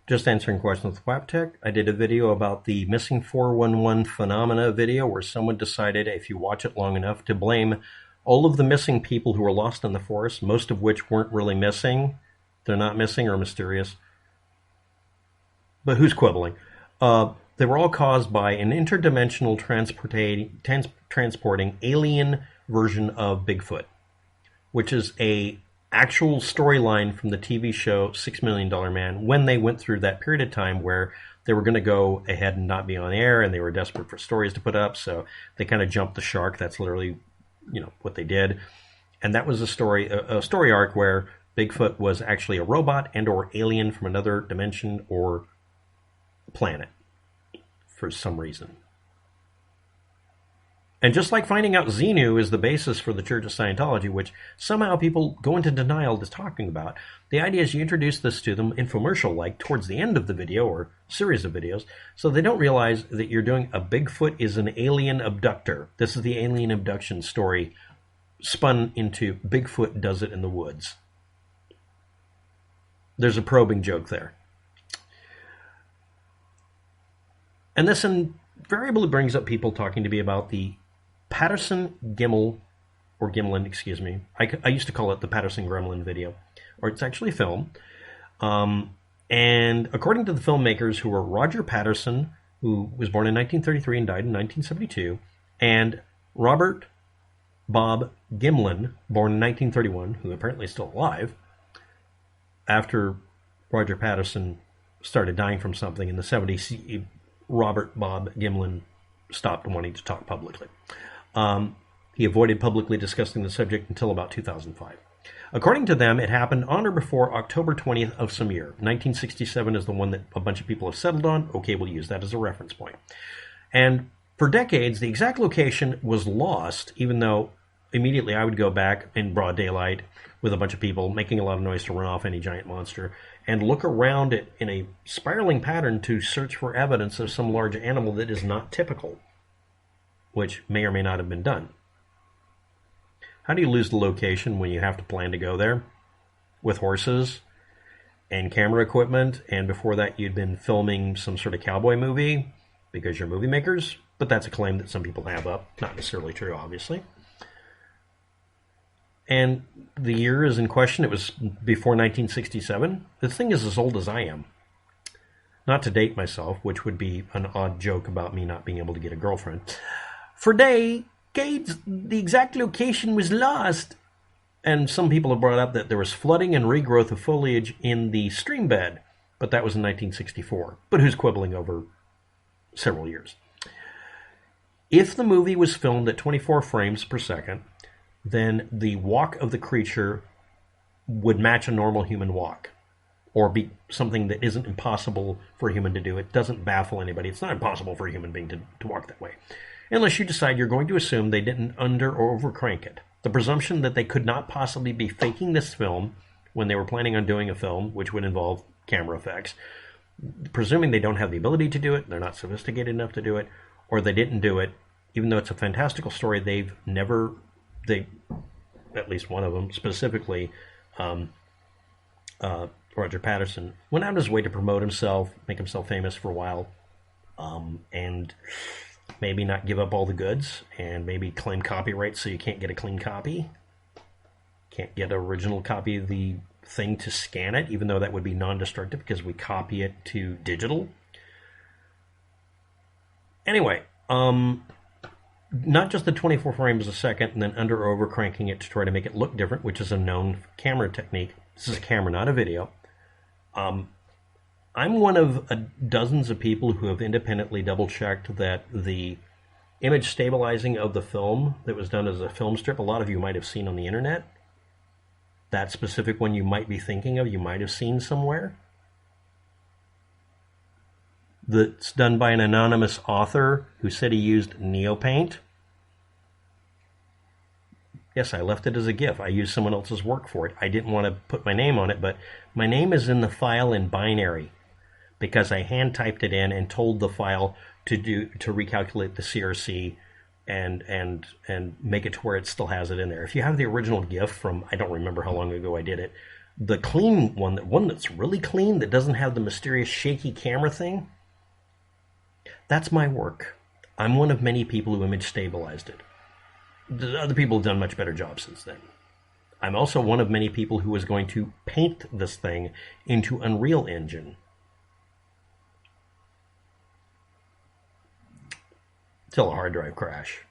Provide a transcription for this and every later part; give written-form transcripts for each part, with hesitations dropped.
Just answering questions with WapTech. I did a video about the missing 411 phenomena video where someone decided, if you watch it long enough, to blame all of the missing people who were lost in the forest, most of which weren't really missing. They're not missing or mysterious. But who's quibbling? They were all caused by an interdimensional transporting alien version of Bigfoot, which is a actual storyline from the TV show $6 Million Man, when they went through that period of time where they were going to go ahead and not be on air, and they were desperate for stories to put up, so they kind of jumped the shark. That's literally, what they did. And that was a story arc where Bigfoot was actually a robot and or alien from another dimension or planet for some reason. And just like finding out Xenu is the basis for the Church of Scientology, which somehow people go into denial is talking about, the idea is you introduce this to them infomercial-like towards the end of the video or series of videos, so they don't realize that you're doing a Bigfoot is an alien abductor. This is the alien abduction story spun into Bigfoot does it in the woods. There's a probing joke there. And this invariably brings up people talking to me about the Patterson Gimlin, I used to call it the Patterson Gremlin video, or it's actually a film. And according to the filmmakers, who were Roger Patterson, who was born in 1933 and died in 1972, and Robert Bob Gimlin, born in 1931, who apparently is still alive, after Roger Patterson started dying from something in the 70s, Robert Bob Gimlin stopped wanting to talk publicly. He avoided publicly discussing the subject until about 2005. According to them, it happened on or before October 20th of some year. 1967 is the one that a bunch of people have settled on. Okay, we'll use that as a reference point. And for decades, the exact location was lost, even though immediately I would go back in broad daylight with a bunch of people making a lot of noise to run off any giant monster and look around it in a spiraling pattern to search for evidence of some large animal that is not typical, which may or may not have been done. How do you lose the location when you have to plan to go there with horses and camera equipment, and before that you'd been filming some sort of cowboy movie because you're movie makers? But that's a claim that some people have up. Not necessarily true, obviously. And the year is in question. It was before 1967. The thing is as old as I am. Not to date myself, which would be an odd joke about me not being able to get a girlfriend. For decades, the exact location was lost. And some people have brought up that there was flooding and regrowth of foliage in the stream bed. But that was in 1964. But who's quibbling over several years? If the movie was filmed at 24 frames per second, then the walk of the creature would match a normal human walk, or be something that isn't impossible for a human to do. It doesn't baffle anybody. It's not impossible for a human being to walk that way, unless you decide you're going to assume they didn't under or overcrank it. The presumption that they could not possibly be faking this film when they were planning on doing a film, which would involve camera effects, presuming they don't have the ability to do it, they're not sophisticated enough to do it, or they didn't do it, even though it's a fantastical story, at least one of them, specifically Roger Patterson, went out of his way to promote himself, make himself famous for a while, and maybe not give up all the goods, and maybe claim copyright so you can't get a clean copy. Can't get an original copy of the thing to scan it, even though that would be non-destructive because we copy it to digital. Anyway, not just the 24 frames a second and then under or over cranking it to try to make it look different, which is a known camera technique. This is a camera, not a video. I'm one of dozens of people who have independently double-checked that the image stabilizing of the film that was done as a film strip, a lot of you might have seen on the internet. That specific one you might be thinking of, you might have seen somewhere. That's done by an anonymous author who said he used neopaint. Yes, I left it as a GIF. I used someone else's work for it. I didn't want to put my name on it, but my name is in the file in binary because I hand-typed it in and told the file to recalculate the CRC and make it to where it still has it in there. If you have the original GIF from, I don't remember how long ago I did it, The clean one that's really clean, that doesn't have the mysterious shaky camera thing, that's my work. I'm one of many people who image stabilized it. The other people have done much better jobs since then. I'm also one of many people who is going to paint this thing into Unreal Engine. Till a hard drive crash.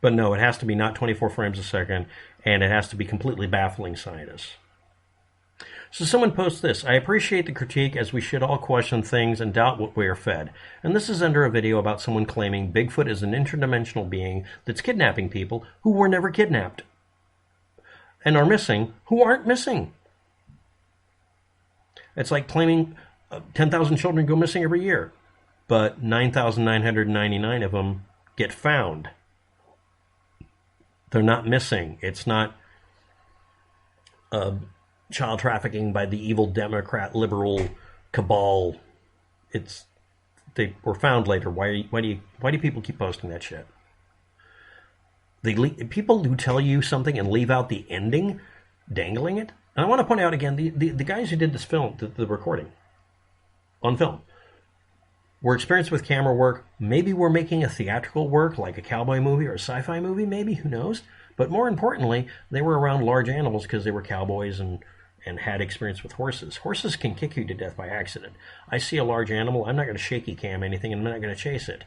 But no, it has to be not 24 frames a second, and it has to be completely baffling scientists. So someone posts this: I appreciate the critique, as we should all question things and doubt what we are fed. And this is under a video about someone claiming Bigfoot is an interdimensional being that's kidnapping people who were never kidnapped. And are missing who aren't missing. It's like claiming 10,000 children go missing every year, but 9,999 of them get found. They're not missing. It's not child trafficking by the evil Democrat liberal cabal. They were found later. Why do people keep posting that shit? People who tell you something and leave out the ending, dangling it. And I want to point out again, the guys who did this film, the recording on film, were experienced with camera work. Maybe we're making a theatrical work like a cowboy movie or a sci-fi movie, maybe, who knows? But more importantly, they were around large animals because they were cowboys and had experience with horses. Horses can kick you to death by accident. I see a large animal, I'm not going to shaky cam anything, and I'm not going to chase it.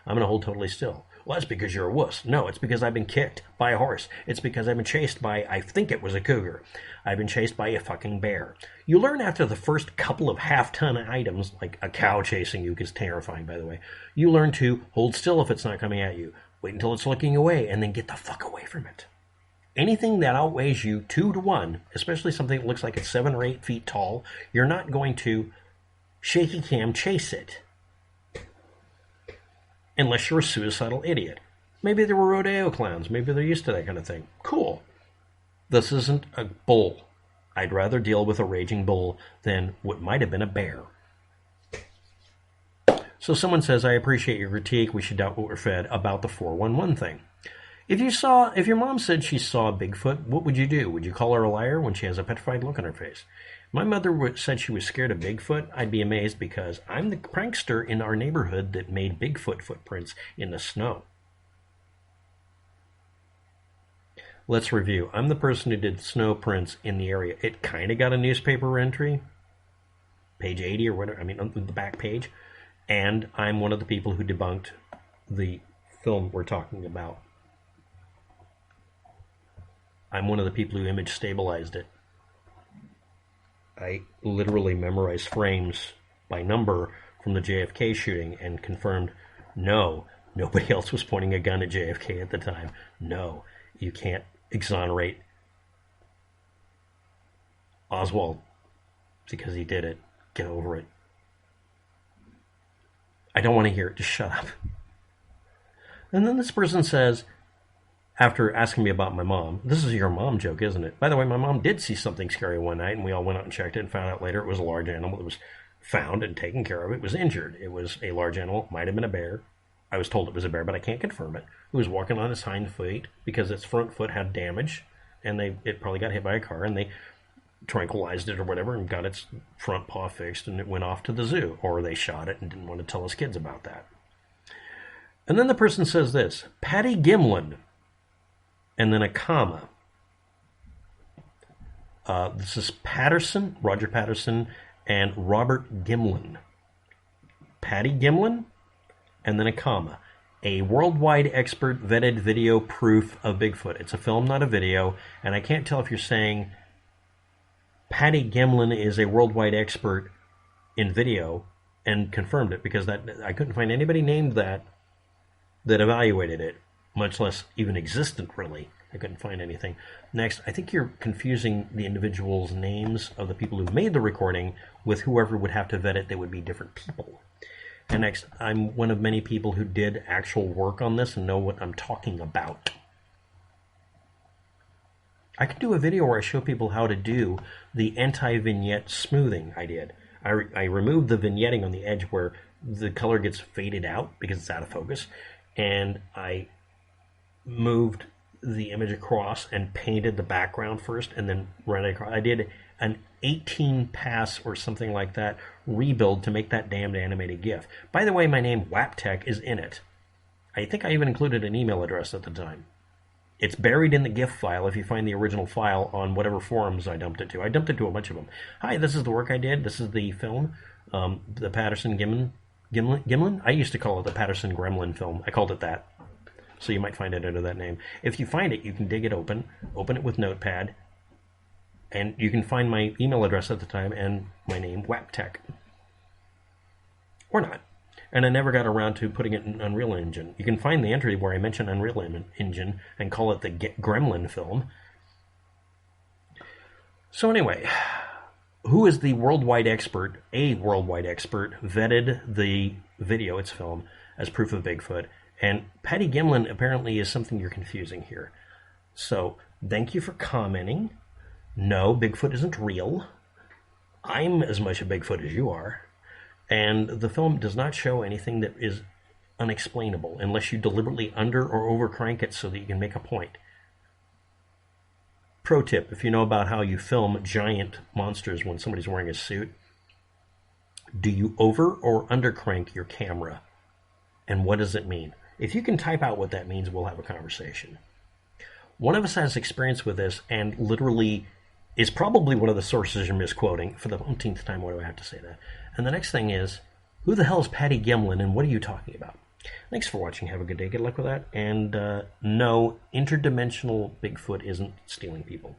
I'm going to hold totally still. Well, that's because you're a wuss. No, it's because I've been kicked by a horse. It's because I've been chased by, I think it was a cougar. I've been chased by a fucking bear. You learn after the first couple of half-ton items, like a cow chasing you, is terrifying, by the way. You learn to hold still if it's not coming at you. Wait until it's looking away, and then get the fuck away from it. Anything that outweighs you 2 to 1, especially something that looks like it's 7 or 8 feet tall, you're not going to shaky cam chase it. Unless you're a suicidal idiot. Maybe they were rodeo clowns. Maybe they're used to that kind of thing. Cool. This isn't a bull. I'd rather deal with a raging bull than what might have been a bear. So someone says, I appreciate your critique. We should doubt what we're fed about the 411 thing. If your mom said she saw Bigfoot, what would you do? Would you call her a liar when she has a petrified look on her face? My mother said she was scared of Bigfoot. I'd be amazed because I'm the prankster in our neighborhood that made Bigfoot footprints in the snow. Let's review. I'm the person who did snow prints in the area. It kind of got a newspaper entry, page 80 or whatever, on the back page. And I'm one of the people who debunked the film we're talking about. I'm one of the people who image stabilized it. I literally memorized frames by number from the JFK shooting and confirmed, no, nobody else was pointing a gun at JFK at the time. No, you can't exonerate Oswald because he did it. Get over it. I don't want to hear it. Just shut up. And then this person says, after asking me about my mom, this is your mom joke, isn't it? By the way, my mom did see something scary one night, and we all went out and checked it and found out later it was a large animal that was found and taken care of. It was injured. It was a large animal. Might have been a bear. I was told it was a bear, but I can't confirm it. It was walking on its hind feet because its front foot had damage, and it probably got hit by a car, and they tranquilized it or whatever and got its front paw fixed, and it went off to the zoo. Or they shot it and didn't want to tell us kids about that. And then the person says this, Patty Gimlin, and then a comma. This is Patterson, Roger Patterson, and Robert Gimlin. Patty Gimlin, and then a comma. A worldwide expert vetted video proof of Bigfoot. It's a film, not a video, and I can't tell if you're saying Patty Gimlin is a worldwide expert in video and confirmed it, because that I couldn't find anybody named that evaluated it, much less even existent, really. I couldn't find anything. Next, I think you're confusing the individuals' names of the people who made the recording with whoever would have to vet it. They would be different people. And next, I'm one of many people who did actual work on this and know what I'm talking about. I could do a video where I show people how to do the anti-vignette smoothing I did. I removed the vignetting on the edge where the color gets faded out because it's out of focus, and I moved the image across and painted the background first and then ran it across. I did an 18 pass or something like that rebuild to make that damned animated GIF. By the way, my name WapTech is in it. I think I even included an email address at the time. It's buried in the GIF file if you find the original file on whatever forums I dumped it to. I dumped it to a bunch of them. Hi, this is the work I did. This is the film, the Patterson Gimlin? I used to call it the Patterson Gremlin film. I called it that. So you might find it under that name. If you find it, you can dig it open it with Notepad, and you can find my email address at the time and my name, WapTech. Or not. And I never got around to putting it in Unreal Engine. You can find the entry where I mention Unreal Engine and call it the Gremlin film. So anyway, who is the worldwide expert, vetted the video, its film, as proof of Bigfoot. And Patty Gimlin apparently is something you're confusing here. So, thank you for commenting. No, Bigfoot isn't real. I'm as much a Bigfoot as you are. And the film does not show anything that is unexplainable unless you deliberately under or over crank it so that you can make a point. Pro tip, if you know about how you film giant monsters when somebody's wearing a suit, do you over or under crank your camera? And what does it mean? If you can type out what that means, we'll have a conversation. One of us has experience with this and literally is probably one of the sources you're misquoting. For the umpteenth time, why do I have to say that? And the next thing is, who the hell is Patty Gimlin and what are you talking about? Thanks for watching. Have a good day. Good luck with that. And no, interdimensional Bigfoot isn't stealing people.